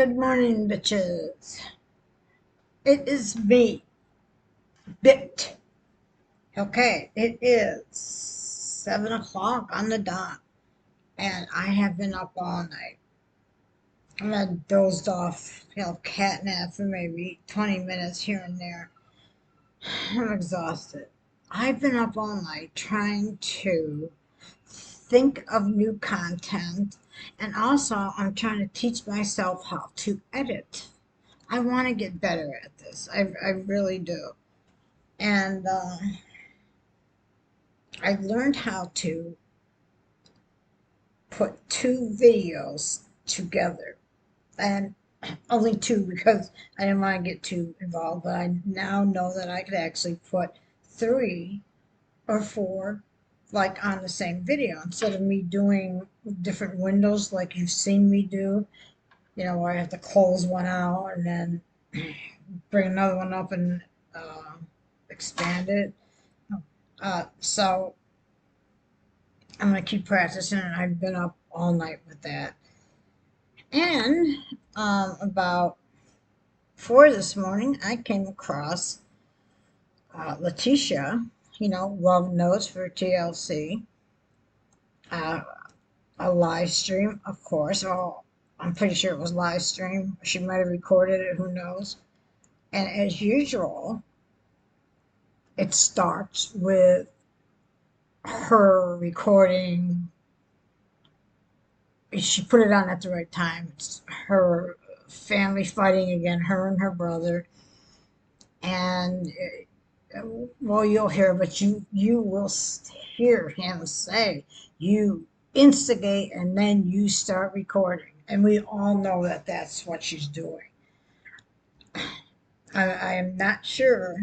Good morning, bitches. It is me, Bit. Okay, it is 7 o'clock on the dot, and I have been up all night. I had dozed off, cat nap for maybe 20 minutes here and there. I'm exhausted. I've been up all night trying to think of new content, and also I'm trying to teach myself how to edit. I want to get better at this. I really do. And I learned how to put two videos together. And only two because I didn't want to get too involved. But I now know that I could actually put 3 or 4 like on the same video instead of me doing different windows like you've seen me do. Where I have to close one out and then bring another one up and expand it. So I'm going to keep practicing, and I've been up all night with that. And about 4 this morning, I came across Leticia, Love Notes for TLC, a live stream, of course. Oh, I'm pretty sure it was live stream. She might have recorded it, who knows. And as usual, it starts with her recording. She put it on at the right time. It's her family fighting again, her and her brother. And, well, you'll hear, but you will hear him say, you instigate and then you start recording. And we all know that that's what she's doing. I am not sure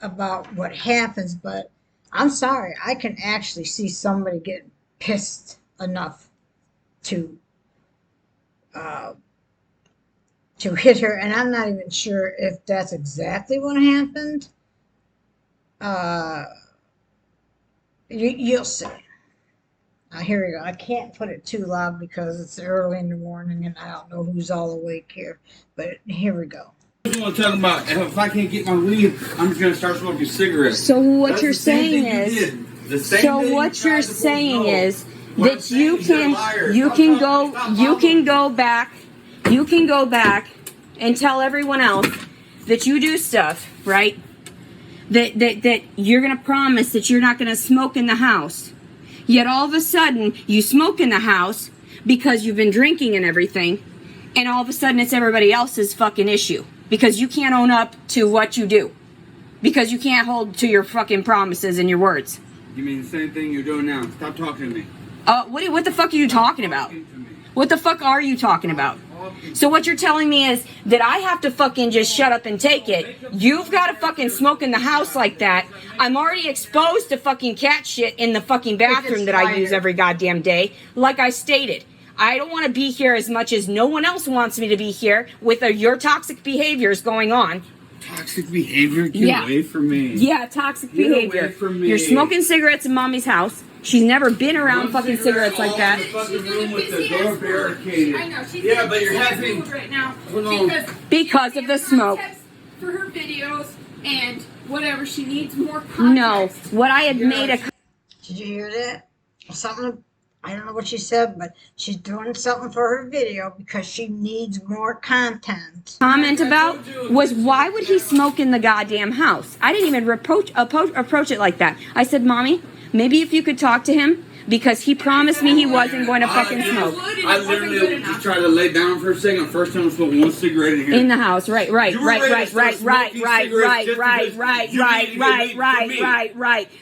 about what happens, but I'm sorry. I can actually see somebody getting pissed enough to hit her, and I'm not even sure if that's exactly what happened. You'll see. Here we go. I can't put it too loud because it's early in the morning and I don't know who's all awake here. But here we go. I'm talking about if I can't get my weed, I'm just gonna start smoking cigarettes. So what you're saying is, that you can go back and tell everyone else that you do stuff, right? That you're gonna promise that you're not gonna smoke in the house. Yet all of a sudden you smoke in the house because you've been drinking and everything, and all of a sudden it's everybody else's fucking issue because you can't own up to what you do, because you can't hold to your fucking promises and your words. You mean the same thing you're doing now? Stop talking to me. What the fuck are you talking about? What the fuck are you talking about? So what you're telling me is that I have to fucking just shut up and take it. You've got to fucking smoke in the house like that. I'm already exposed to fucking cat shit in the fucking bathroom that I use every goddamn day. Like I stated, I don't want to be here as much as no one else wants me to be here with your toxic behaviors going on. Toxic behavior? Get away from me. Yeah, toxic behavior. Away from me. You're smoking cigarettes in mommy's house. She's never been around fucking cigarettes like that. With the door barricaded. I know. She's but you're having right now because of the smoke. For her videos and whatever, she needs more content. No, what I had made a. Did you hear that? Something. I don't know what she said, but she's doing something for her video because she needs more content. Comment about was, why would he smoke in the goddamn house? I didn't even approach it like that. I said, Mommy, maybe if you could talk to him, because he promised me he wasn't going to fucking smoke. I literally just tried to lay down for a second. First time I smoked one cigarette in here. In the house, right.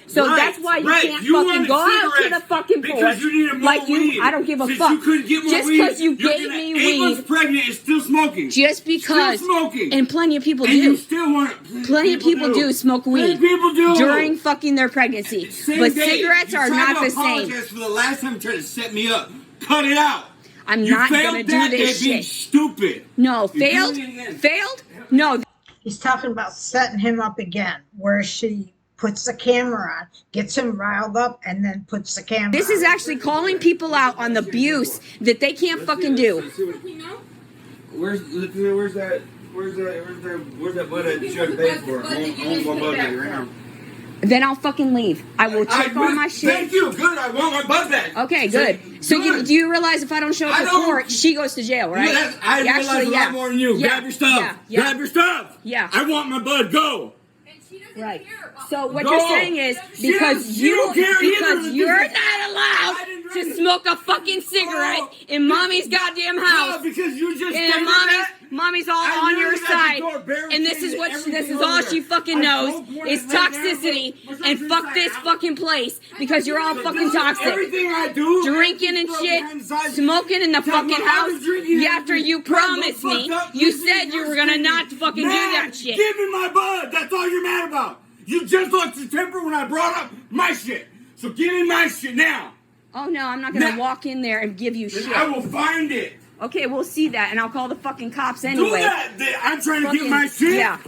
So that's why you can't fucking go out to the fucking porch. Like you, I don't give a fuck. Just because you gave me weed. 8 months pregnant and still smoking. Just because. Still smoking. And plenty of people do. And you still want. Plenty of people do smoke weed. People do. During fucking their pregnancy. But cigarettes are not the same. For the last time you tried to set me up. Cut it out. I'm not gonna do this shit. Being stupid. No, failed? Failed? No. He's talking about setting him up again, where she puts the camera on, gets him riled up, and then puts the camera This is on. actually calling people out on the abuse that they can't fucking do. We know. Where's that butt that you gotta pay for? I want my butt back right now. Then I'll fucking leave. I will check all my shit. Thank you. Good. I want my butt back. Okay, good. So do you realize if I don't show up to court, she goes to jail, right? Yeah, I realize a lot more than you. Yeah. Grab your stuff. Yeah. Grab your stuff. Yeah. I want my bud. Go. And she doesn't Right. care. So what Go. you're saying is because She don't care either. you're not allowed to smoke a fucking cigarette in mommy's goddamn house. Because you just And mommy's all on your side. And this is all she fucking knows is toxicity and fuck this fucking place because you're all fucking toxic. Everything I do, Drinking and shit, smoking in the fucking house. After you promised me, you said you were gonna not fucking do that shit. Give me my bud. That's all you're mad about. You just lost your temper when I brought up my shit. So give me my shit now. Oh no, I'm not gonna walk in there and give you Then shit. I will find it. Okay, we'll see that, and I'll call the fucking cops anyway. Do that. I'm trying to get my shit. Yeah.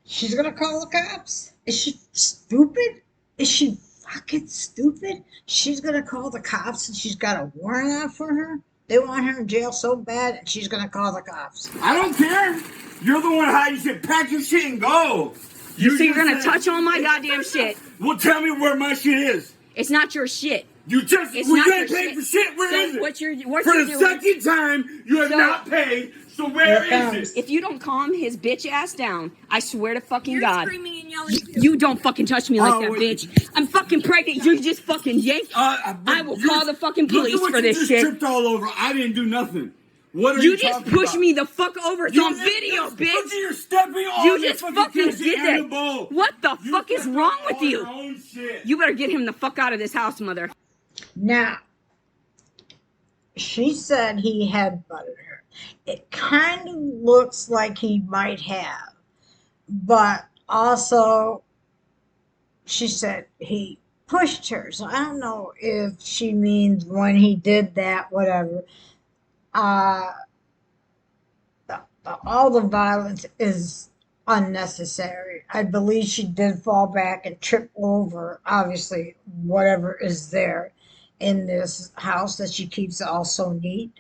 She's gonna call the cops? Is she stupid? Is she fucking stupid? She's gonna call the cops and she's got a warrant out for her? They want her in jail so bad and she's gonna call the cops. I don't care. You're the one hiding shit. Pack your shit and go. So you're gonna touch all my goddamn shit. Well, tell me where my shit is. It's not your shit. You just It's you not ain't your paid shit. for shit. Where is So it? what you're For the doing? second time, you have So- not paid. So where is it? If you don't calm his bitch ass down, I swear to fucking You're God. screaming and yelling. You don't fucking touch me like Oh, that, wait. bitch. I'm fucking pregnant. You just fucking yanked. I will call the fucking police Look at what for you this just shit. tripped all over. I didn't do nothing. What are you You just talking pushed about? me the fuck over. It's on You- video, Look bitch. at you stepping on You the just fucking kitchen did and that. the bowl. What the You fuck is stepped wrong on with your you? own shit. You better get him the fuck out of this house, mother. Now, she said he had butted her. It kind of looks like he might have, but also she said he pushed her. So I don't know if she means when he did that, whatever. All the violence is unnecessary. I believe she did fall back and trip over, obviously, whatever is there in this house that she keeps all so neat.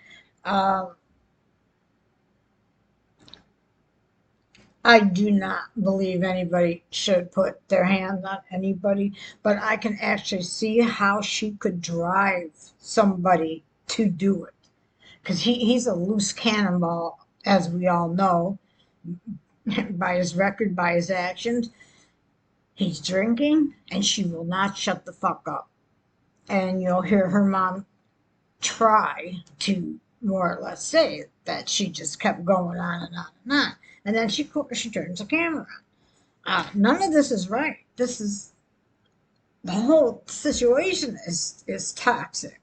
I do not believe anybody should put their hands on anybody, but I can actually see how she could drive somebody to do it. Because he's a loose cannonball, as we all know, by his record, by his actions. He's drinking, and she will not shut the fuck up. And you'll hear her mom try to more or less say that she just kept going on and on and on. And then she turns the camera on. None of this is right. This is, the whole situation is toxic.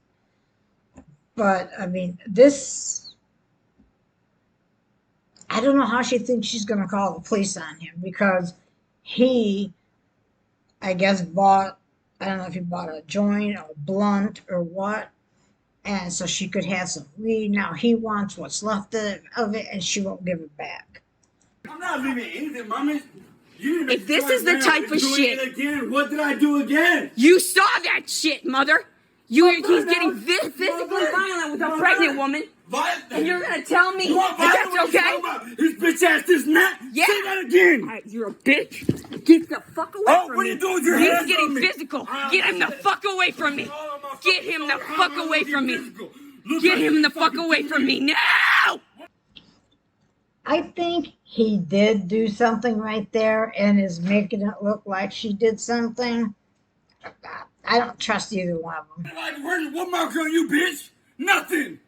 But, I mean, this, I don't know how she thinks she's going to call the police on him because he, I guess, I don't know if he bought a joint or a blunt or what. And so she could have some weed. Now he wants what's left of it and she won't give it back. I'm not leaving anything, mommy. You If this is the type of shit- it again. What did I do again? You saw that shit, mother. He's getting physically violent with a pregnant woman. And you're gonna tell me that that's okay? His bitch ass is not. Yeah. Say that again. Alright, you're a bitch. Get the fuck away Oh, from what me. are you doing with your He's hands getting on me? physical. Get him the fuck away from me. Get him the fuck away from me. Look Get like him you the fuck fucking away from me now. I think he did do something right there and is making it look like she did something. I don't trust either one of them. Like, what mark on you, bitch? Nothing.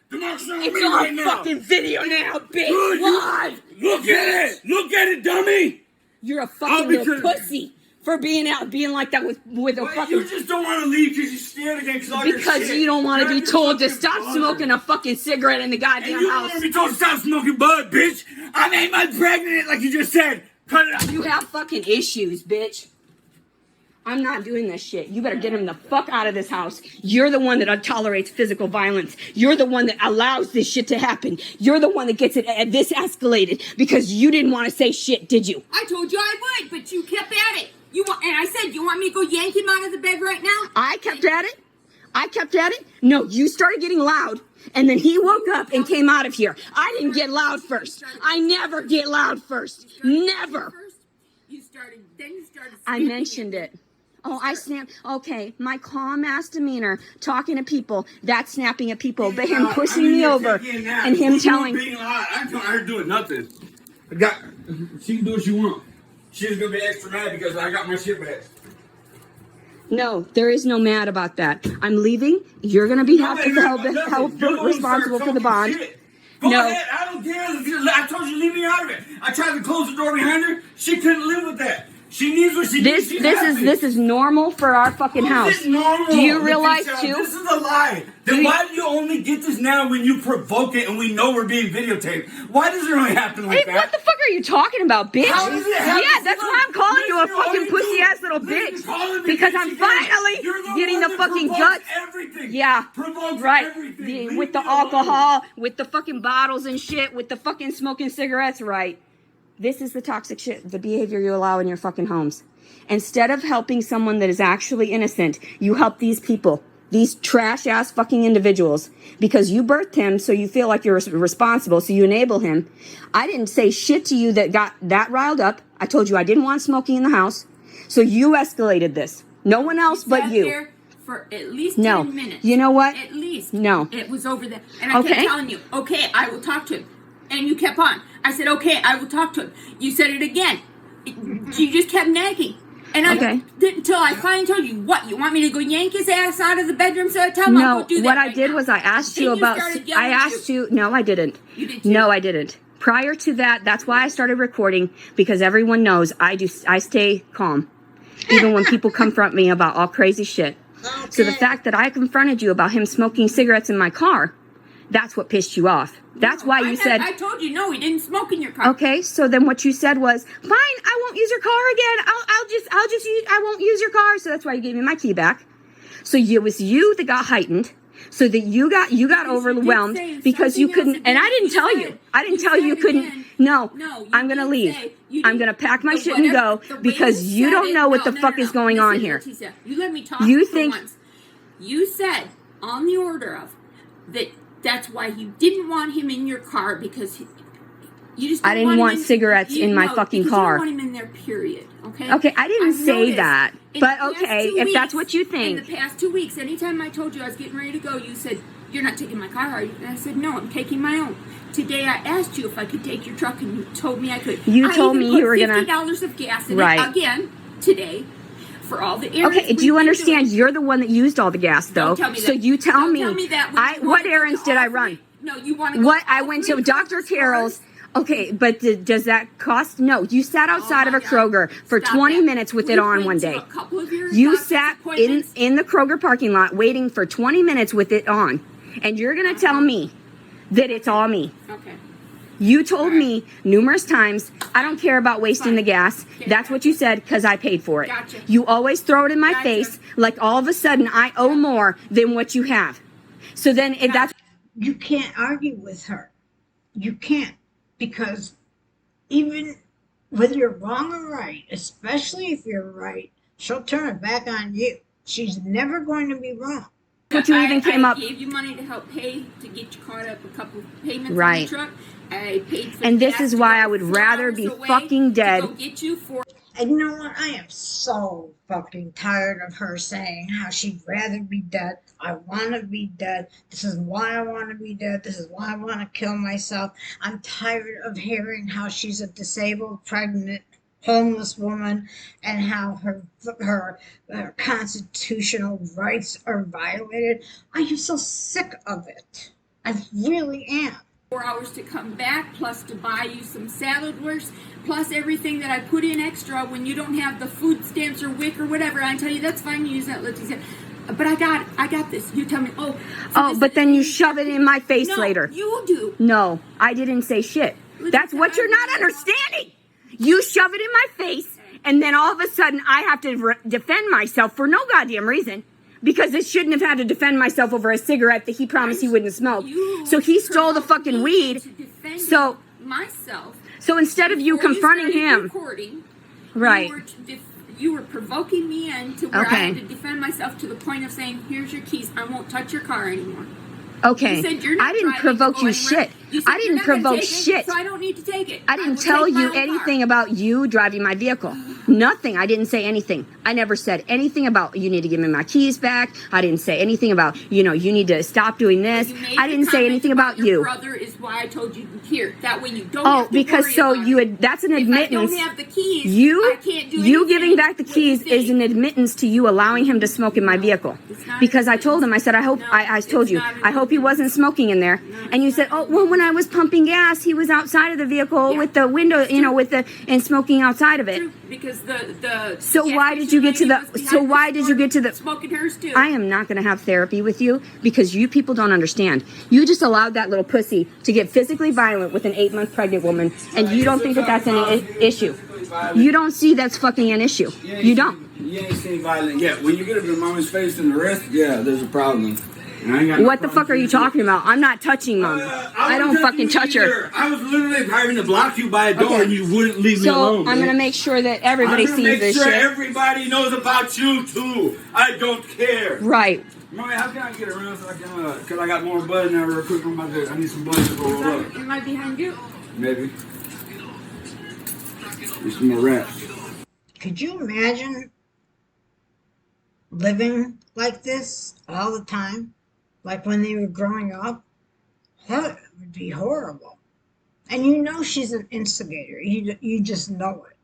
The mark's on It's me on right now. fucking video now, bitch. Good, Live. Look at it. Look at it, dummy. You're a fucking little pussy for being like that with a Why, fucking. you just don't want to leave because you're scared again because all your Because shit. you don't want to You're be your told to fucking stop buzzer. smoking a fucking cigarette in the And goddamn you don't house. want to be told to stop smoking bud, bitch. I'm 8 months pregnant, like you just said. Cut it out. You have fucking issues, bitch. I'm not doing this shit. You better get him the fuck out of this house. You're the one that tolerates physical violence. You're the one that allows this shit to happen. You're the one that gets it this escalated because you didn't want to say shit, did you? I told you I would, but you kept at it. You want? And I said, you want me to go yank him out of the bed right now? I kept at it. I kept at it. No, you started getting loud. And then he woke up and came out of here. I didn't get loud first. I never get loud first. Never. You started, then you started. I mentioned it. Oh, I snapped. Okay, my calm ass demeanor, talking to people, that's snapping at people, but him pushing me over and him telling. I'm tired of doing nothing. She can do what she wants. She's gonna be extra mad because I got my shit back. No, there is no mad about that. I'm leaving. You're gonna be held responsible for the bond. Go ahead. I don't care. I told you leave me out of it. I tried to close the door behind her. She couldn't live with that. She needs what she needs. This is normal for our fucking house. This is normal. Do you realize too? This is a lie. Then why do you only get this now when you provoke it and we know we're being videotaped? Why does it only happen like that? What the fuck are you talking about, bitch? How does it happen? Yeah, that's why I'm calling you a fucking pussy ass little bitch. Because I'm finally getting the fucking guts. Everything. Yeah, right. Everything. With the alcohol, with the fucking bottles and shit, with the fucking smoking cigarettes, right? This is the toxic shit, the behavior you allow in your fucking homes. Instead of helping someone that is actually innocent, you help these people, these trash ass fucking individuals, because you birthed him, so you feel like you're responsible, so you enable him. I didn't say shit to you that got that riled up. I told you I didn't want smoking in the house, so you escalated this. No one else but you. There for at least 10 minutes. You know what? At least. No. It was over there. And I kept telling you, okay, I will talk to him. And you kept on. I said, okay, I will talk to him. You said it again. You just kept nagging. And I didn't until I finally told you, what, you want me to go yank his ass out of the bedroom so I tell him I'll go do that? No, what I did was I asked you about, no, I didn't. You did too. No, I didn't. Prior to that, that's why I started recording, because everyone knows I stay calm. Even when people confront me about all crazy shit. Okay. So the fact that I confronted you about him smoking cigarettes in my car, that's what pissed you off. That's why you said... I told you, no, he didn't smoke in your car. Okay, so then what you said was, fine, I won't use your car again. I won't use your car. So that's why you gave me my key back. So it was you that got heightened. So that you got overwhelmed because you couldn't... And I didn't tell you. I didn't tell you couldn't... No, I'm going to leave. I'm going to pack my shit and go because you don't know what the fuck is going on here. You let me talk for once. You said on the order of that... That's why you didn't want him in your car because you just. I didn't want cigarettes in my fucking car. You didn't want him in there. Period. Okay. Okay, I didn't say that, but okay, if that's what you think. In the past 2 weeks, anytime I told you I was getting ready to go, you said you're not taking my car, are you? And I said no, I'm taking my own. Today I asked you if I could take your truck, and you told me I could. You told me you were gonna $50 of gas in it again today. For all the errands. Okay, do you understand? You're the one that used all the gas, though. Don't tell me that. So you tell me. Don't tell me that. What errands did I run? No, you want to go. What I went to Dr. Carol's. Okay, but does that cost? No, you sat outside of a Kroger for 20 minutes with it on one day. You sat in the Kroger parking lot waiting for 20 minutes with it on, and you're gonna tell me that it's all me. Okay. You told me numerous times, I don't care about wasting the gas. That's what you said because I paid for it. Gotcha. You always throw it in my face like all of a sudden I owe more than what you have. So then if that's... You can't argue with her. You can't, because even whether you're wrong or right, especially if you're right, she'll turn it back on you. She's never going to be wrong. But you even came up... I gave you money to help pay to get you caught up a couple of payments on the truck. I paid for and this is why I would rather be fucking dead. And you know what? I am so fucking tired of her saying how she'd rather be dead. I want to be dead. This is why I want to be dead. This is why I want to kill myself. I'm tired of hearing how she's a disabled, pregnant, homeless woman and how her constitutional rights are violated. I am so sick of it. I really am. 4 hours to come back, plus to buy you some salad wares, plus everything that I put in extra when you don't have the food stamps or WIC or whatever. I tell you, that's fine, you use that, Leticia. But I got this. You tell me, but then you shove it in my face later. You do. No, I didn't say shit. Leticia, that's what you're not understanding. You shove it in my face, and then all of a sudden I have to defend myself for no goddamn reason. Because it shouldn't have had to defend myself over a cigarette that he promised he wouldn't smoke. So he stole the fucking weed. So myself. So instead of you confronting him, recording, right? You were provoking me into where I had to defend myself to the point of saying, "Here's your keys. I won't touch your car anymore." Okay. You said you're not I didn't driving to provoke go you anywhere. shit. You said I you're didn't not gonna provoke take it, shit. so I don't need to take it. I didn't will tell take my you own anything car. about you driving my vehicle. Nothing. I didn't say anything. I never said anything about you need to give me my keys back. I didn't say anything about, you need to stop doing this. You made I the didn't say comment anything about your you. brother is why I told you here. That way you don't Oh, have to because worry so about you it. had, that's an If admittance. I don't have the keys, You I can't do you anything giving back the with keys the is state. an admittance to you allowing him to smoke in my vehicle. It's not Because an I told him, I said, I hope, No, I told it's you, not an I hope he wasn't smoking in there. And you said, oh, well, when I was pumping gas, he was outside of the vehicle Yeah. with the window, and smoking outside of it. True, because the So gas why did station you get to lady the, was so behind why the did you store get to the, smoking hers too? I am not going to have therapy with you because you people don't understand. You just allowed that little pussy to get physically violent with an 8-month pregnant woman, and you don't think that that's an issue. You don't see that's fucking an issue. You don't. You ain't seen violent yet. When you get up in mama's face and the rest, yeah, there's a problem. And I ain't got no What the problem fuck are you with you. talking about? I'm not touching mom. I don't wasn't fucking touching touch you her. either. I was literally trying to block you by a door Okay. and you wouldn't leave me So alone. I'm man. gonna make sure that everybody I'm gonna sees make this sure shit. everybody knows about you too. I don't care. Right. Mommy, how can I get around so I can, cause I got more blood now real quick. I need some blood to roll up. Am I behind you? Maybe. Need some more rats. Could you imagine living like this all the time? Like when they were growing up? That would be horrible. And you know she's an instigator. You just know it.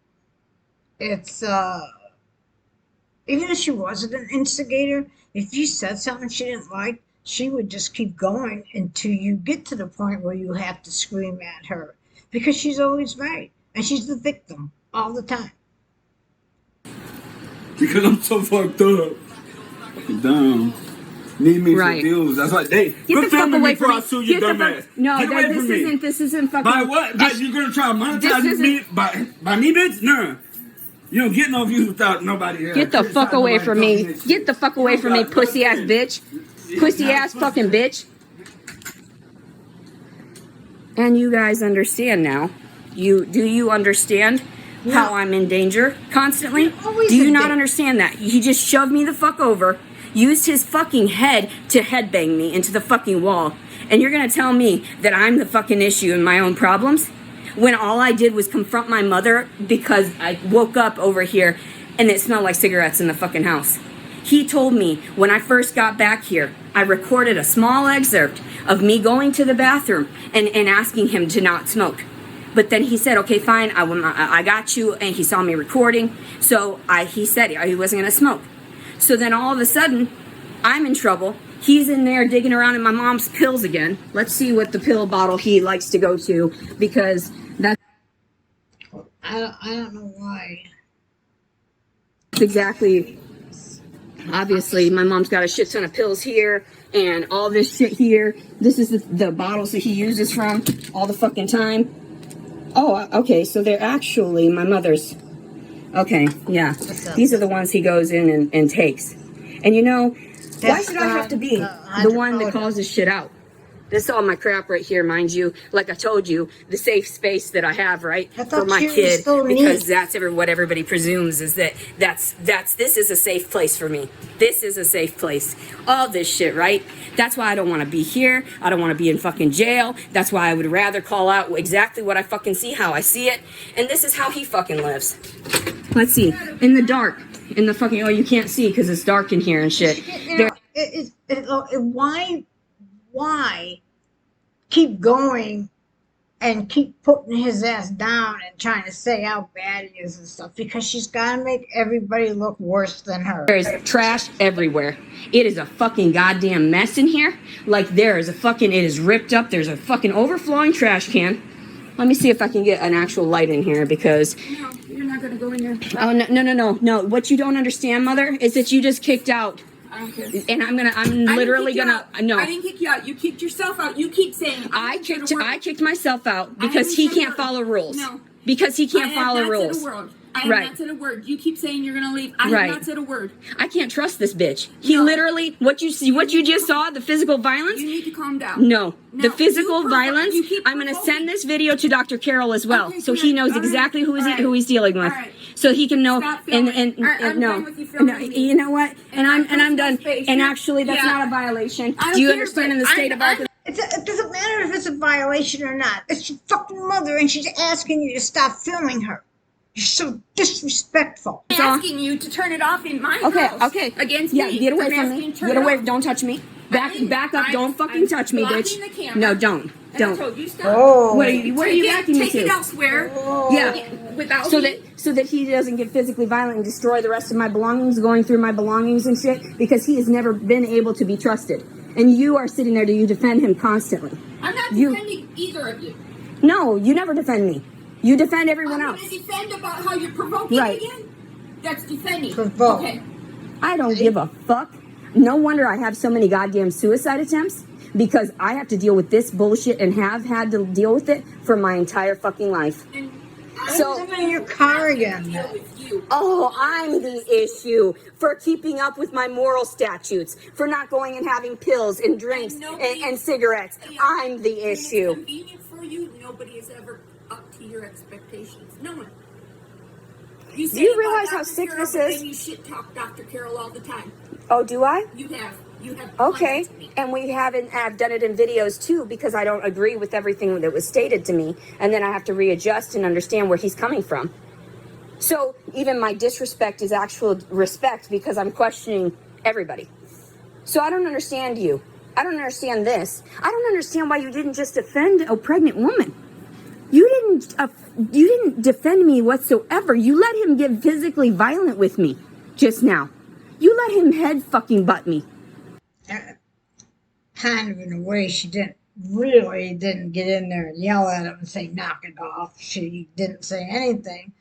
It's even if she wasn't an instigator, if you said something she didn't like, she would just keep going until you get to the point where you have to scream at her. Because she's always right. And she's the victim all the time. Because I'm so fucked up. Fucking dumb. Need me Right. for views. That's like they Get the fuck away from me. before I sue you, Get the dumbass. fuck. No, Get away this from me. isn't. This isn't fucking. By what? You gonna try to this monetize isn't- me by me, bitch? Nah. You don't get no views without nobody. Get the fuck away from me. Get the fuck away from me, pussy ass bitch. Pussy ass fucking bitch. And you guys understand now. Do you understand how I'm in danger constantly? You're always Do you in not danger. understand that? He just shoved me the fuck over, used his fucking head to headbang me into the fucking wall. And you're gonna tell me that I'm the fucking issue in my own problems? When all I did was confront my mother because I woke up over here and it smelled like cigarettes in the fucking house. He told me when I first got back here, I recorded a small excerpt of me going to the bathroom and asking him to not smoke. But then he said, okay, fine, I got you, and he saw me recording, so he said he wasn't going to smoke. So then all of a sudden, I'm in trouble. He's in there digging around in my mom's pills again. Let's see what the pill bottle he likes to go to, because that's I don't know why. exactly, obviously, my mom's got a shit ton of pills here, and all this shit here. This is the bottles that he uses from all the fucking time. Oh, okay, so they're actually my mother's. Okay, yeah. These are the ones he goes in and takes. And why That's, should I have to be the one that hydrocodone. calls this shit out? This is all my crap right here, mind you. Like I told you, the safe space that I have, right, I for thought my you were kid, still because neat. that's what everybody presumes is this is a safe place for me. This is a safe place. All this shit, right? That's why I don't want to be here. I don't want to be in fucking jail. That's why I would rather call out exactly what I fucking see, how I see it. And this is how he fucking lives. Let's see. In the dark. In the fucking, you can't see because it's dark in here and shit. Why keep going and keep putting his ass down and trying to say how bad he is and stuff? Because she's got to make everybody look worse than her. There is trash everywhere. It is a fucking goddamn mess in here. Like it is ripped up. There's a fucking overflowing trash can. Let me see if I can get an actual light in here because... No, you're not gonna go in there. Oh, no. What you don't understand, Mother, is that you just kicked out. I don't care. And I'm literally gonna... No. I didn't kick you out. You kicked yourself out. You keep saying I kicked myself out because haven't he said a can't word. follow rules. No. Because he can't I follow have not rules. said a word. I have Right. not said a word. You keep saying you're gonna leave. I Right. have not said a word. I can't trust this bitch. He No. literally... What you just saw, the physical violence... You need to calm down. No, the No, physical you violence. you keep I'm going to provoking. send this video to Dr. Carroll as well, Okay, so good. he knows All right. exactly who All right. he's dealing with. All right. so he can know. Stop And filming. I'm no, done with you filming me. you know what? And I'm done. Space. And actually, that's Yeah. not a violation. I don't Do you care, understand but in the state of Arkansas? It doesn't matter if it's a violation or not. It's your fucking mother, and she's asking you to stop filming her. You're so disrespectful. I'm asking you to turn it off in my house. Okay. Against yeah, me. get away I'm from asking me. you to turn Get it away. off. Don't touch me. Back up. Don't fucking touch me, bitch. blocking the camera. No, don't. And Don't. I told you stop. Oh. What are you acting me Take it to? elsewhere. Yeah. Without So me. that he doesn't get physically violent and destroy the rest of my belongings, going through my belongings and shit, because he has never been able to be trusted. And you are sitting there to you defend him constantly. I'm not defending either of you. No, you never defend me. You defend everyone I'm else. going to defend about how you're provoking Right. again. That's defending. Provoke. Okay. I don't give a fuck. No wonder I have so many goddamn suicide attempts, because I have to deal with this bullshit and have had to deal with it for my entire fucking life. And So- I'm in your car again. deal with you. Oh, I'm the issue for keeping up with my moral statutes, for not going and having pills and drinks and cigarettes. I'm the When it's issue. convenient for you, nobody is ever up to your expectations. No one. You say you about realize how Dr. sick Carol, this but is? then you shit talk Dr. Carol all the time. Oh, do I? You have. Okay, tons of me. and I've done it in videos too, because I don't agree with everything that was stated to me, and then I have to readjust and understand where he's coming from. So even my disrespect is actual respect, because I'm questioning everybody. So I don't understand you. I don't understand this. I don't understand why you didn't just defend a pregnant woman. You didn't defend me whatsoever. You let him get physically violent with me just now. You let him head fucking butt me. Kind of in a way, she didn't get in there and yell at him and say, knock it off. She didn't say anything.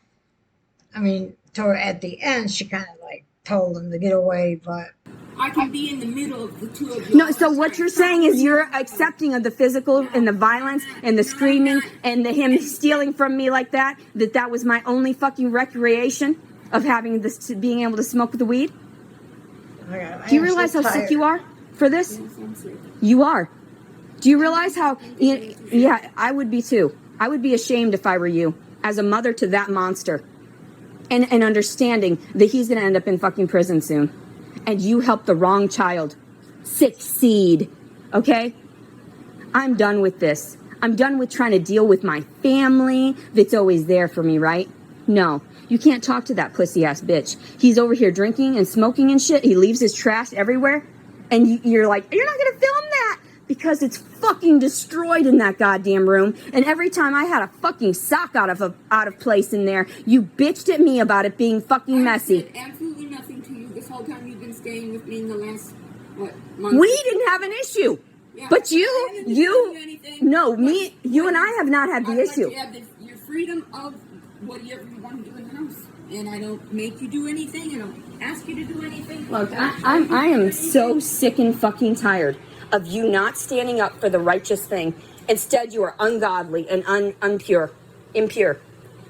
I mean, at the end, she kind of like told him to get away, but I can be in the middle of the two of you. No, so what you're saying is you're accepting of the physical and the violence and the screaming and him stealing from me like that was my only fucking recreation of having this, being able to smoke the weed? Do you realize how sick you are for this? You are. Do you realize how, yeah, I would be too. I would be ashamed if I were you, as a mother to that monster. And understanding that he's going to end up in fucking prison soon. And you helped the wrong child succeed. Okay? I'm done with this. I'm done with trying to deal with my family that's always there for me, right? No. You can't talk to that pussy ass bitch. He's over here drinking and smoking and shit. He leaves his trash everywhere. And you're like, you're not going to film that. Because it's fucking destroyed in that goddamn room. And every time I had a fucking sock out of place in there, you bitched at me about it being fucking messy. I said absolutely nothing to you this whole time you've been staying with me in the last, month? We didn't have an issue. Yeah, But I haven't been telling you anything. you and I have not had the I let issue. you have your freedom of whatever you want to do in the house. And I don't make you do anything. I don't ask you to do anything. Look, I am so sick and fucking tired of you not standing up for the righteous thing. Instead, you are ungodly and impure.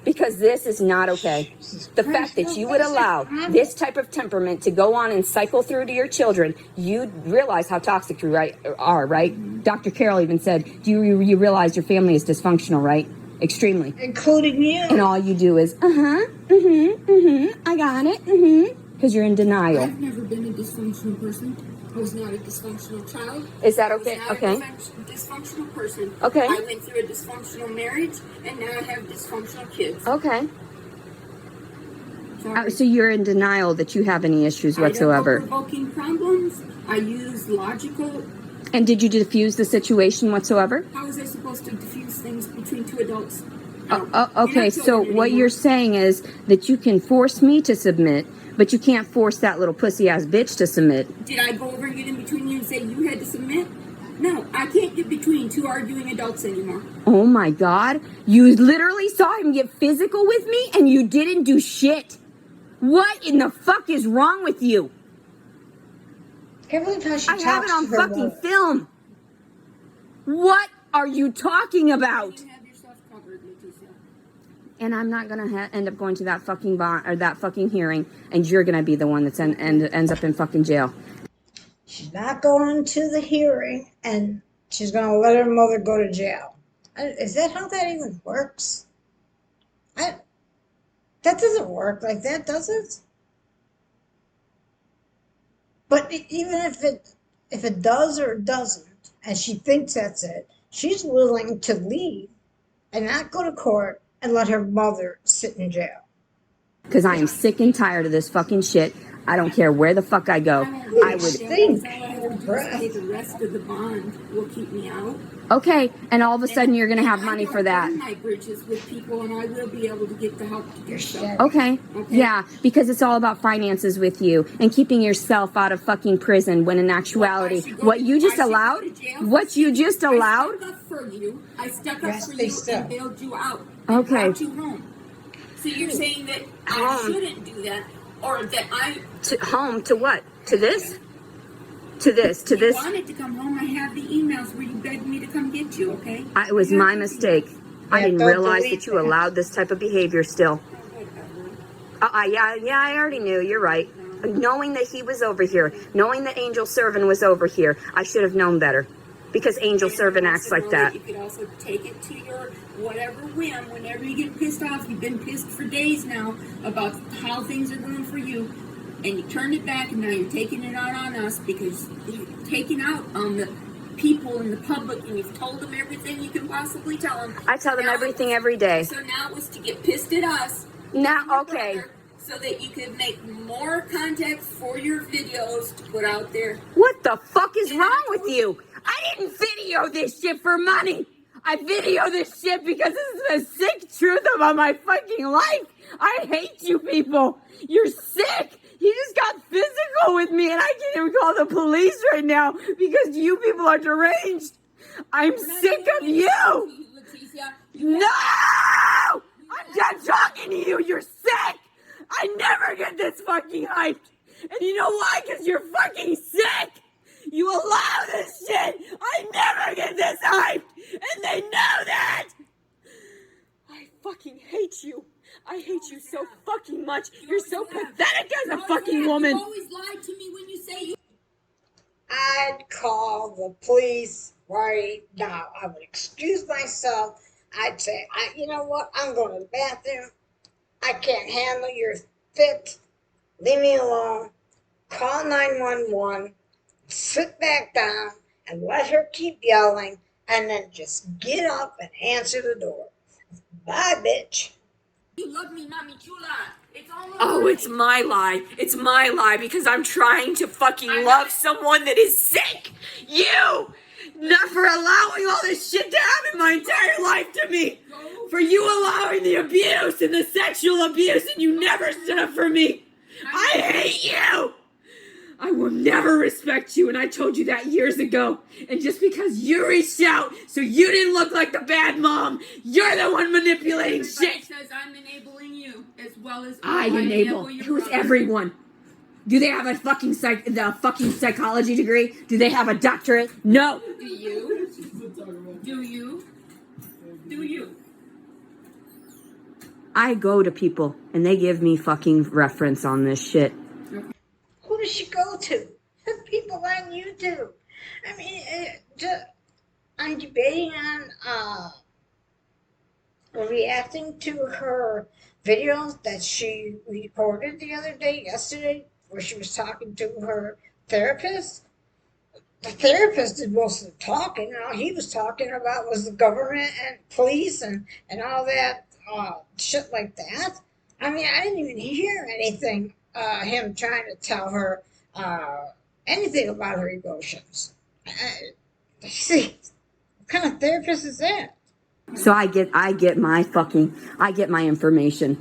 Because this is not okay. The fact that you would allow this type of temperament to go on and cycle through to your children, you realize how toxic you are, right? Dr. Carol even said, you realize your family is dysfunctional, right? Extremely. including you. And all you do is, I got it, because you're in denial. I've never been a dysfunctional person. I was not a dysfunctional child. Is that okay? I was Okay. not a dysfunctional person. Okay. I went through a dysfunctional marriage, and now I have dysfunctional kids. Okay. Sorry. So you're in denial that you have any issues whatsoever. I have no provoking problems. I use logical. And did you diffuse the situation whatsoever? How was I supposed to diffuse things between two adults? Okay, so what you're saying is that you can force me to submit, but you can't force that little pussy ass bitch to submit. Did I go over and get in between you and say you had to submit? No, I can't get between two arguing adults anymore. Oh my God. You literally saw him get physical with me and you didn't do shit. What in the fuck is wrong with you? Can't believe how she I have it talks on to her fucking mother. film. What are you talking about? You have yourself covered, Leticia. And I'm not gonna end up going to that fucking bond or that fucking hearing, and you're gonna be the one that's ends up in fucking jail. She's not going to the hearing, and she's going to let her mother go to jail. Is that how that even works? That doesn't work like that, does it? But even if it does or doesn't, and she thinks that's it, she's willing to leave and not go to court and let her mother sit in jail. Because I am sick and tired of this fucking shit. I don't care where the fuck I go. I would think. All I have to do is pay the rest of the bond will keep me out. Okay, and all of a sudden you're gonna have money for that. I don't burn my bridges with people, and I will be able to get the help to do so. Okay. Yeah, because it's all about finances with you and keeping yourself out of fucking prison when in actuality, what you just allowed, I stuck up for you and bailed you out. Okay. Brought you home. So you're saying that I shouldn't do that, or that I... Home to what? To this? To this? If you wanted to come home, I have the emails where you begged me to come get you, okay? It was my mistake. I didn't realize that you allowed this type of behavior still. Yeah, I already knew. You're right. Knowing that he was over here, knowing that Angel Servant was over here, I should have known better. Because Angel Servant acts like that. You could also take it to your whatever whim. Whenever you get pissed off, you've been pissed for days now about how things are going for you, and you turned it back, and now you're taking it out on us because you've taken out on the people in the public, and you've told them everything you can possibly tell them. I tell them everything every day. So now it was to get pissed at us. Now, okay. So that you could make more context for your videos to put out there. What the fuck is wrong with you? I didn't video this shit for money. I video this shit because this is the sick truth about my fucking life. I hate you people. You're sick. He just got physical with me and I can't even call the police right now because you people are deranged. I'm sick of you. Leticia. No! I'm done talking to you. You're sick. I never get this fucking hyped. And you know why? Because you're fucking sick. You allow this shit. I never get this hyped. And they know that. I fucking hate you. I hate you so fucking much. You're so pathetic as a fucking woman. You always lie to me when you say you... I'd call the police right now. I would excuse myself. I'd say, you know what? I'm going to the bathroom. I can't handle your fit. Leave me alone. Call 911. Sit back down and let her keep yelling and then just get up and answer the door. Bye, bitch. You love me, Mami Chula. It's all over. Oh, it's my lie. It's my lie because I'm trying to fucking love someone that is sick. You! Not for allowing all this shit to happen my entire life to me. For you allowing the abuse and the sexual abuse and you never stood up for me. I hate you. I will never respect you, and I told you that years ago. And just because you reached out so you didn't look like the bad mom, you're the one manipulating Everybody shit. says I'm enabling you as well as I enable. Who's brother. everyone? Do they have a fucking psychology degree? Do they have a doctorate? No. Do you? Do you? Do you? I go to people, and they give me fucking reference on this shit. Who does she go to? The people on YouTube. I mean, I'm debating on reacting to her videos that she recorded the other day, yesterday, where she was talking to her therapist. The therapist did most of the talking. All he was talking about was the government and police and all that shit like that. I mean, I didn't even hear anything, him trying to tell her anything about her emotions. See, what kind of therapist is that? So I get my information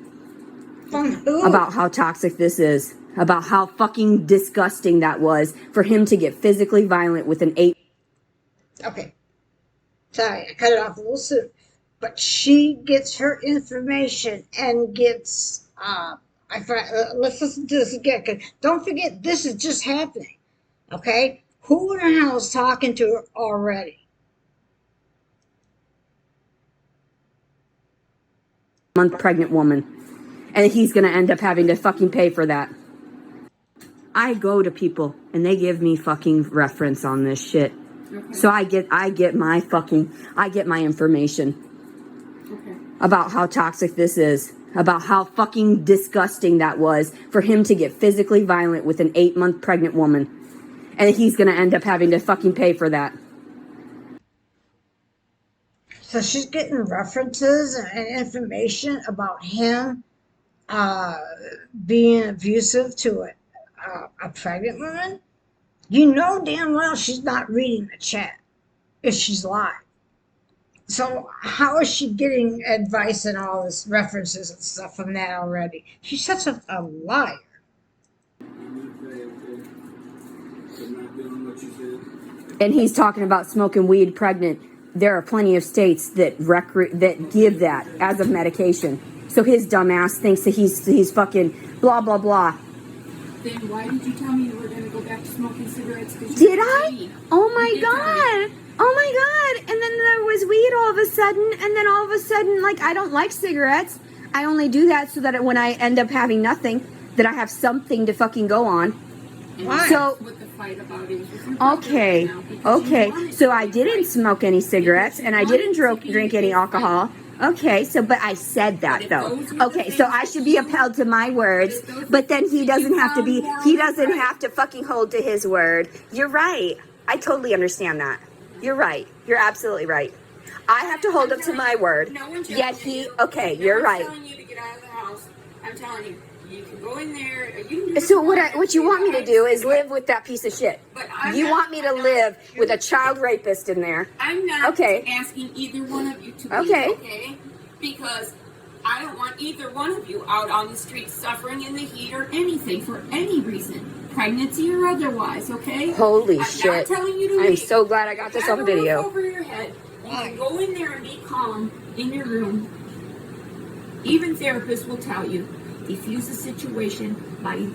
From who? about how toxic this is, about how fucking disgusting that was for him to get physically violent with an 8. Okay. Sorry, I cut it off a little soon. But she gets her information and gets, let's listen to this again. 'Cause don't forget, this is just happening. Okay? Who in the hell is talking to her already? Month pregnant woman, and he's gonna end up having to fucking pay for that. I go to people and they give me fucking reference on this shit. Okay. So I get my information Okay. about how toxic this is, about how fucking disgusting that was for him to get physically violent with an 8-month pregnant woman. And he's going to end up having to fucking pay for that. So she's getting references and information about him being abusive to a pregnant woman. You know damn well she's not reading the chat if she's live. So how is she getting advice and all this references and stuff from that already? She's such a liar. And he's talking about smoking weed pregnant. There are plenty of states that that give that as a medication. So his dumbass thinks that he's fucking blah blah blah. Then why did you tell me you were going to go back to smoking cigarettes? Did I? Oh my god! Oh my god! And then there was weed all of a sudden, and then all of a sudden, like, I don't like cigarettes. I only do that so that when I end up having nothing, that I have something to fucking go on. Why? So okay. So I didn't smoke any cigarettes, and I didn't drink any alcohol. Okay, so but I said that though. Okay, so I should be upheld to my words, but then he doesn't have to fucking hold to his word. You're right. I totally understand that. You're right. You're absolutely right. I have to hold up to my word. Yet you're right. I'm telling you. You can go in there. So what you want me to do is live with that piece of shit. You want me to live with a child rapist in there. I'm not asking either one of you to be okay? Because I don't want either one of you out on the street suffering in the heat or anything for any reason. Pregnancy or otherwise, okay? Holy I'm shit. not telling you to I'm leave. so glad I got this on video. Over your head. You can go in there and be calm in your room. Even therapists will tell you. Defuse the situation by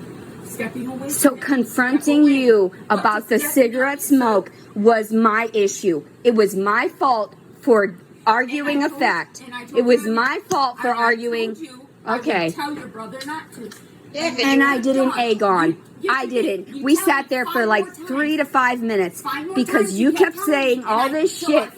stepping away. So confronting you about the cigarette smoke was my issue. It was my fault for arguing a fact. It was my fault for arguing. Okay. Tell your brother not to. And I didn't egg on. I didn't. We sat there for like 3 to 5 minutes because you kept saying all this shit.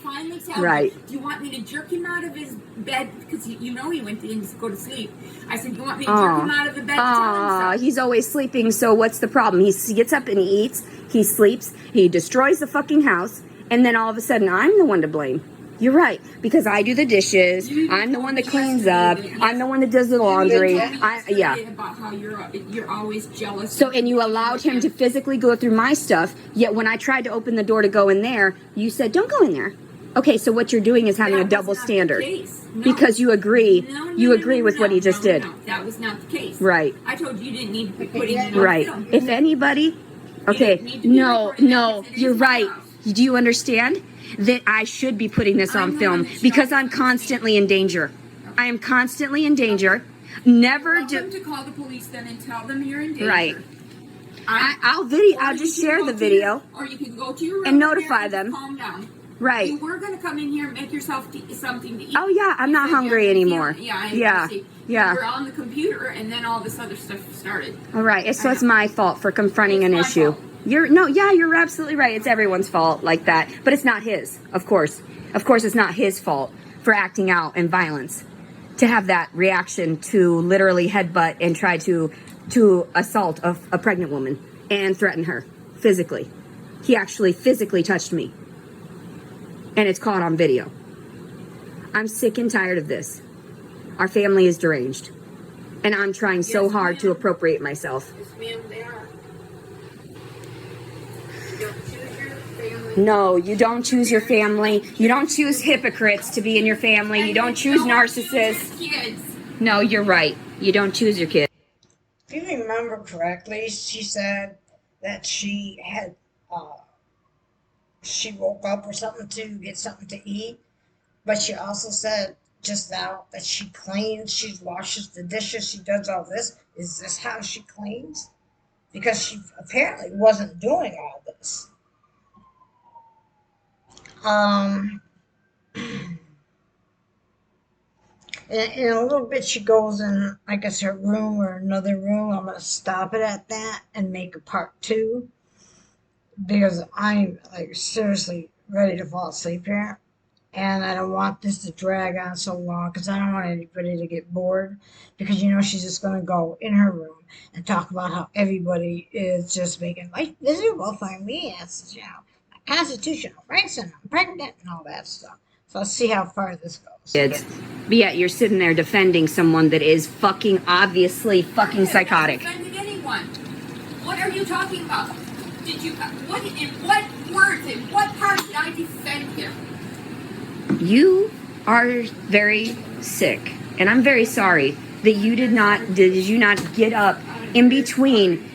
Right. Do you want me to jerk him out of his bed? Because you know he went in to go to sleep. I said, you want me to jerk him out of the bed? He's always sleeping, so what's the problem? He gets up and he eats, he sleeps, he destroys the fucking house, and then all of a sudden I'm the one to blame. You're right, because I do the dishes, I'm the one that cleans up, I'm the one that does the laundry. About how you're always jealous. So, and you allowed him to physically go through my stuff, yet when I tried to open the door to go in there, you said, don't go in there. Okay, so what you're doing is having a double standard. Because you agree with what he just did. No, that was not the case. Right. I told you didn't need to be putting it on right. film. If anybody, okay, no, you're right. Do you understand that I should be putting this on film because I'm constantly in danger. I am constantly in danger. Never do. To call the police then and tell them you're in danger. Right. I'll just share the video. Or you can go to your room and notify them. Calm down. Right. You were going to come in here and make yourself something to eat. Oh yeah, I'm not hungry anymore. Yeah. You were on the computer and then all this other stuff started. All right. So it's my fault for confronting an issue. Fault. You're absolutely right. It's everyone's fault like that, but it's not his. Of course, it's not his fault for acting out in violence, to have that reaction to literally headbutt and try to assault a pregnant woman and threaten her physically. He actually physically touched me, and it's caught on video. I'm sick and tired of this. Our family is deranged, and I'm trying so hard to appropriate myself. Yes, ma'am, they are. No, you don't choose your family. You don't choose hypocrites to be in your family. You don't choose narcissists. No, you're right. You don't choose your kids. If you remember correctly, she said that she had, she woke up or something to get something to eat. But she also said just now that she cleans, she washes the dishes, she does all this. Is this how she cleans? Because she apparently wasn't doing all this. In a little bit, she goes in, I guess, her room or another room. I'm going to stop it at that and make a part 2 because I'm like seriously ready to fall asleep here. And I don't want this to drag on so long because I don't want anybody to get bored because she's just going to go in her room and talk about how everybody is just making life miserable for me. It's, constitutional rights and I'm pregnant and all that stuff. So let's see how far this goes. Kids. But yet you're sitting there defending someone that is fucking obviously fucking psychotic. I haven't defended anyone. What are you talking about? Did you, what, in what words, in what part did I defend him? You are very sick, and I'm very sorry that you did not get up in between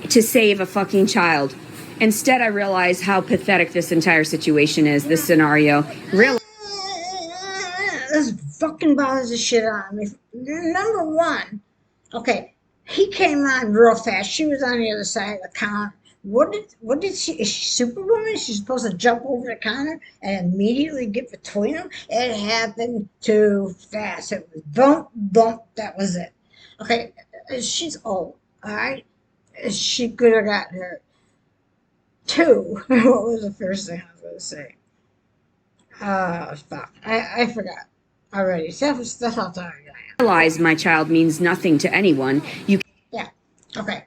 to save a fucking child. Instead, I realize how pathetic this entire situation is, this scenario. Really. This fucking bothers the shit out of me. Number one, okay, he came on real fast. She was on the other side of the counter. What did she, is she Superwoman? She's supposed to jump over the counter and immediately get between them? It happened too fast. It was bump, bump, that was it. Okay, she's old, all right? She could have got hurt. Two, what was the first thing I was going to say? Fuck, I forgot already. That's how tired I am. Realize my child means nothing to anyone. Yeah, okay.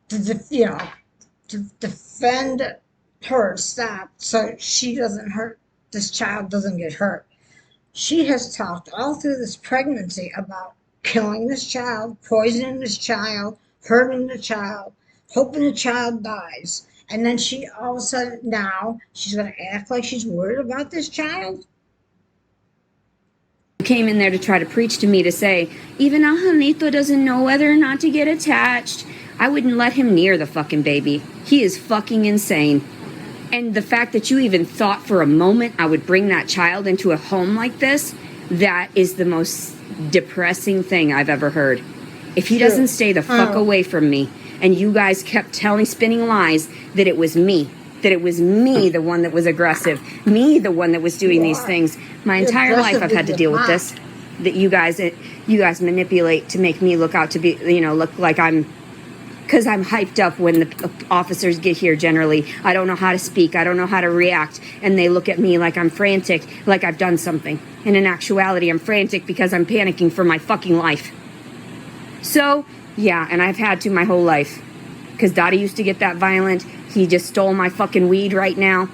To defend her, stop, so she doesn't hurt, this child doesn't get hurt. She has talked all through this pregnancy about killing this child, poisoning this child, hurting the child, hoping the child dies. And then she all of a sudden now she's going to act like she's worried about this child? Came in there to try to preach to me to say, even Angelito doesn't know whether or not to get attached. I wouldn't let him near the fucking baby. He is fucking insane. And the fact that you even thought for a moment I would bring that child into a home like this, that is the most depressing thing I've ever heard. If he doesn't stay the fuck away from me, and you guys kept spinning lies that it was me, the one that was aggressive, me, the one that was doing these things. My entire life I've had to deal with this, that you guys manipulate to make me look out to be, look like because I'm hyped up when the officers get here generally. I don't know how to speak. I don't know how to react. And they look at me like I'm frantic, like I've done something. And in actuality, I'm frantic because I'm panicking for my fucking life. So, yeah, and I've had to my whole life. Because Dottie used to get that violent. He just stole my fucking weed right now.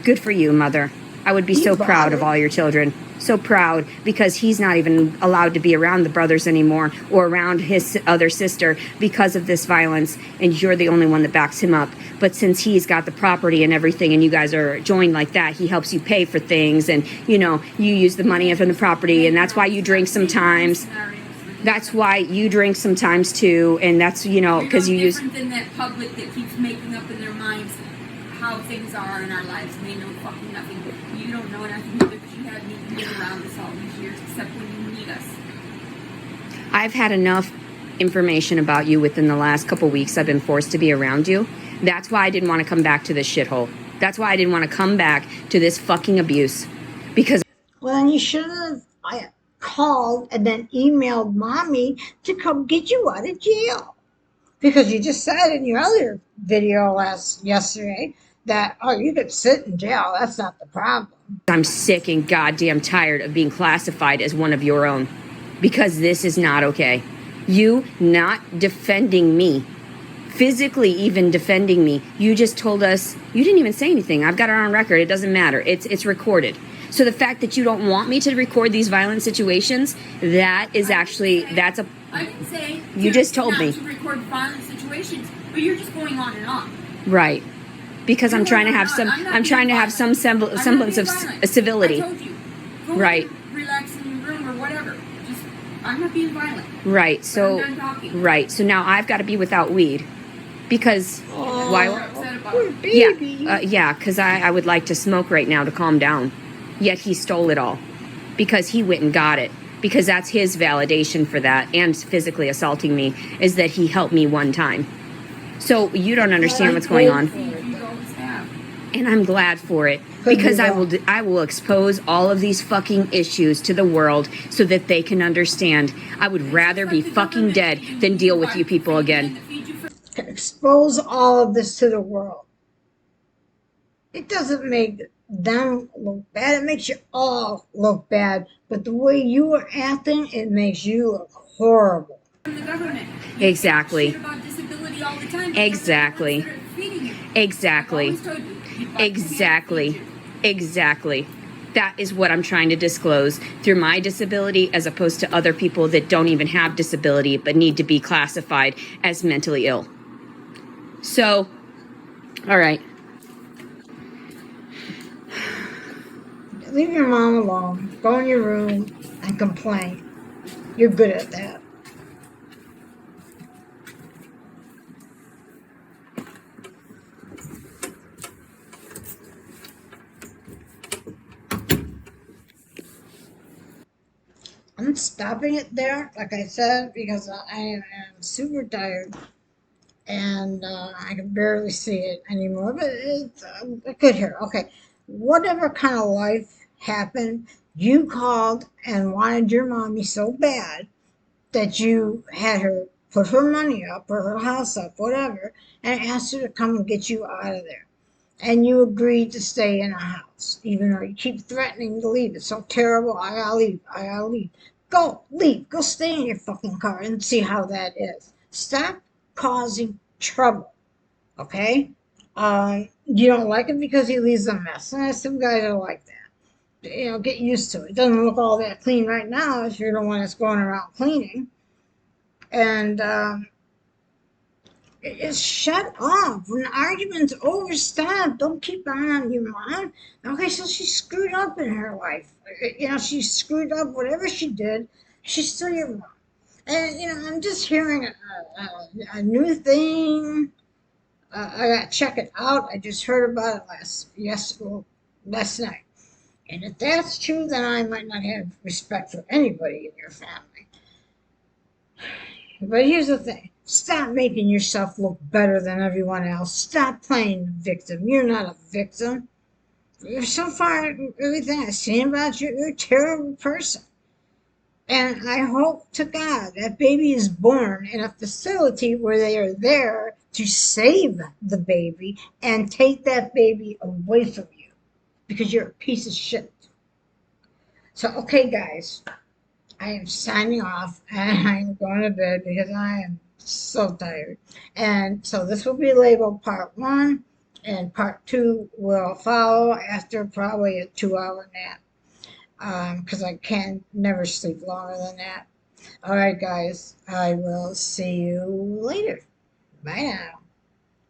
Good for you, Mother. I would be so proud of all your children. So proud, because he's not even allowed to be around the brothers anymore or around his other sister because of this violence, and you're the only one that backs him up. But since he's got the property and everything and you guys are joined like that, he helps you pay for things, and you use the money from the property, and that's why you drink sometimes. That's why you drink sometimes too, and that's because you use different than that public that keeps making up in their minds how things are in our lives, and they know fucking nothing. You don't know nothing either, because you haven't even been around us all these years, except when you need us. I've had enough information about you within the last couple weeks. I've been forced to be around you. That's why I didn't want to come back to this shithole. That's why I didn't want to come back to this fucking abuse. Because well, then you should have called and then emailed Mommy to come get you out of jail. Because you just said in your other video yesterday that, you could sit in jail. That's not the problem. I'm sick and goddamn tired of being classified as one of your own. Because this is not okay. You not defending me. Physically even defending me. You just told us, you didn't even say anything. I've got it on record. It doesn't matter. It's recorded. So the fact that you don't want me to record these violent situations, that's a... I didn't say... You just told me. To record violent situations, but you're just going on and on. Right. Because I'm trying to have some semblance of civility. I told you. Go right. Relax in your room or whatever. I'm not being violent. Right. So I'm done talking. Right. So now I've got to be without weed. Because why? You're upset about it. Yeah, because I would like to smoke right now to calm down. Yet he stole it all. Because he went and got it. Because that's his validation for that, and physically assaulting me, is that he helped me one time. So you don't understand what's going on. And I'm glad for it. Because I will expose all of these fucking issues to the world so that they can understand. I would rather be fucking dead than deal with you people again. Expose all of this to the world. It doesn't make them look bad. It makes you all look bad. But the way you are acting, it makes you look horrible. From the government. Exactly. Shit about disability all the time. Exactly. They're the ones that are feeding you. Exactly. I've always told you, Exactly. Exactly. That is what I'm trying to disclose through my disability, as opposed to other people that don't even have disability but need to be classified as mentally ill. So, all right. Leave your mom alone. Go in your room and complain. You're good at that. I'm stopping it there, like I said, because I am super tired and I can barely see it anymore. But it's good here. Okay, whatever kind of life happened, you called and wanted your mommy so bad that you had her put her money up or her house up, whatever, and asked her to come and get you out of there. And you agreed to stay in a house, even though you keep threatening to leave. It's so terrible. I gotta leave. I gotta leave. Go, leave. Go stay in your fucking car and see how that is. Stop causing trouble, okay? You don't like it because he leaves a mess. And there's some guys are like that. You know, get used to it. It doesn't look all that clean right now if you're the one that's going around cleaning. And just shut off. When the argument's over, stop. Don't keep on your mom. Okay, so she screwed up in her life. You know, she screwed up whatever she did. She's still your mom. And, you know, I'm just hearing a new thing. I got to check it out. I just heard about it last night. And if that's true, then I might not have respect for anybody in your family. But here's the thing. Stop making yourself look better than everyone else. Stop playing the victim. You're not a victim. So far, everything I've seen about you, you're a terrible person. And I hope to God that baby is born in a facility where they are there to save the baby and take that baby away from you because you're a piece of shit. So, okay, guys, I am signing off and I'm going to bed because I am so tired. And so this will be labeled part 1, and part 2 will follow after probably a 2-hour nap because I can never sleep longer than that. All right, guys, I will see you later. Bye now.